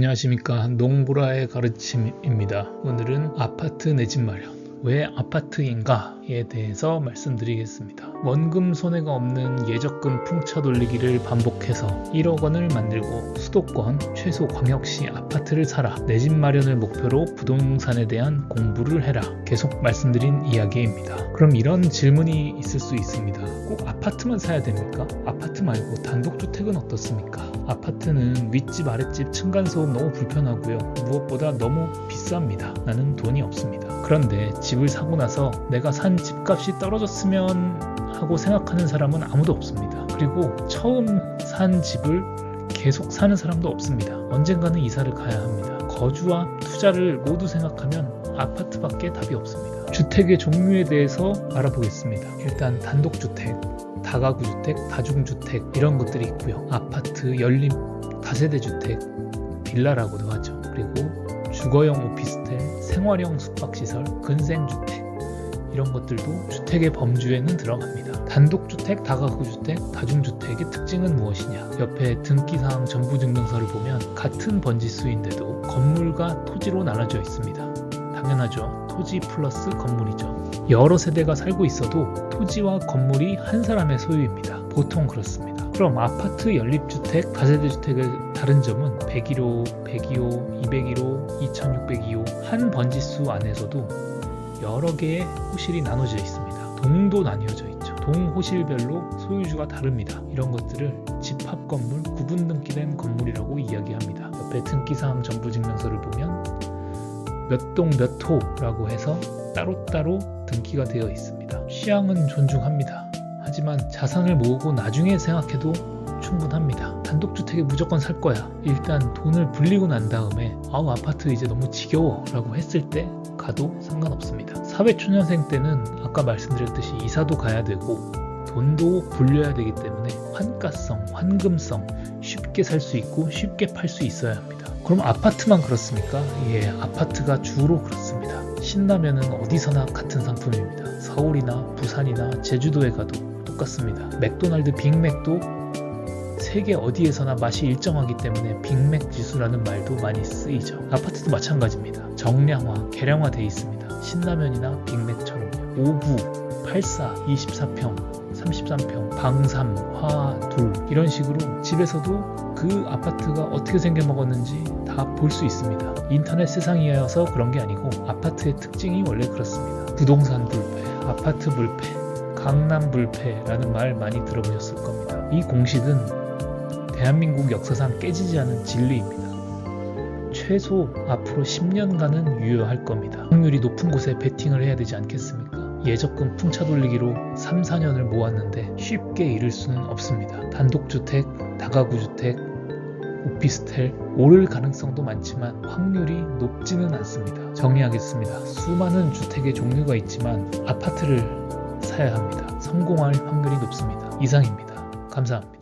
안녕하십니까, 농부라의 가르침입니다. 오늘은 아파트 내 집 마련, 왜 아파트인가에 대해서 말씀드리겠습니다. 원금 손해가 없는 예적금 풍차 돌리기를 반복해서 1억 원을 만들고 수도권 최소 광역시 아파트를 사라, 내 집 마련을 목표로 부동산에 대한 공부를 해라, 계속 말씀드린 이야기입니다. 그럼 이런 질문이 있을 수 있습니다. 꼭 아파트만 사야 됩니까? 아파트 말고 단독주택은 어떻습니까? 아파트는 윗집 아랫집 층간소음 너무 불편하고요, 무엇보다 너무 비쌉니다. 나는 돈이 없습니다. 그런데 집을 사고 나서 내가 산 집값이 떨어졌으면 하고 생각하는 사람은 아무도 없습니다. 그리고 처음 산 집을 계속 사는 사람도 없습니다. 언젠가는 이사를 가야 합니다. 거주와 투자를 모두 생각하면 아파트밖에 답이 없습니다. 주택의 종류에 대해서 알아보겠습니다. 일단 단독주택, 다가구주택, 다중주택 이런 것들이 있고요. 아파트, 연립, 다세대 주택, 빌라라고도 하죠. 그리고 주거용 오피스텔, 생활형 숙박시설, 근생주택 이런 것들도 주택의 범주에는 들어갑니다. 단독주택, 다가구주택, 다중주택의 특징은 무엇이냐? 옆에 등기사항 전부증명서를 보면 같은 번지수인데도 건물과 토지로 나눠져 있습니다. 당연하죠. 토지 플러스 건물이죠. 여러 세대가 살고 있어도 토지와 건물이 한 사람의 소유입니다. 보통 그렇습니다. 그럼 아파트, 연립주택, 다세대주택의 다른 점은 101호, 102호, 201호, 2602호 한 번지수 안에서도 여러 개의 호실이 나눠져 있습니다. 동도 나뉘어져 있죠. 동 호실별로 소유주가 다릅니다. 이런 것들을 집합 건물, 구분 등기된 건물이라고 이야기합니다. 옆에 등기사항 전부증명서를 보면 몇 동 몇 호라고 해서 따로따로 등기가 되어 있습니다. 취향은 존중합니다. 하지만 자산을 모으고 나중에 생각해도 충분합니다. 단독주택에 무조건 살 거야, 일단 돈을 불리고 난 다음에 아파트 이제 너무 지겨워 라고 했을 때 가도 상관없습니다. 사회초년생 때는 아까 말씀드렸듯이 이사도 가야 되고 돈도 불려야 되기 때문에 환가성, 환금성, 쉽게 살 수 있고 쉽게 팔 수 있어야 합니다. 그럼 아파트만 그렇습니까? 예, 아파트가 주로 그렇습니다. 신라면은 어디서나 같은 상품입니다. 서울이나 부산이나 제주도에 가도 똑같습니다. 맥도날드 빅맥도 세계 어디에서나 맛이 일정하기 때문에 빅맥 지수라는 말도 많이 쓰이죠. 아파트도 마찬가지입니다. 정량화, 개량화되어 있습니다. 신라면이나 빅맥처럼 5구, 84, 24평, 33평, 방3, 화2 이런 식으로 집에서도 그 아파트가 어떻게 생겨먹었는지 다 볼 수 있습니다. 인터넷 세상이어서 그런 게 아니고 아파트의 특징이 원래 그렇습니다. 부동산 불패, 아파트 불패, 강남 불패라는 말 많이 들어보셨을 겁니다. 이 공식은 대한민국 역사상 깨지지 않은 진리입니다. 최소 앞으로 10년간은 유효할 겁니다. 확률이 높은 곳에 베팅을 해야 되지 않겠습니까? 예적금 풍차 돌리기로 3, 4년을 모았는데 쉽게 잃을 수는 없습니다. 단독주택, 다가구주택, 오피스텔 오를 가능성도 많지만 확률이 높지는 않습니다. 정리하겠습니다. 수많은 주택의 종류가 있지만 아파트를 사야 합니다. 성공할 확률이 높습니다. 이상입니다. 감사합니다.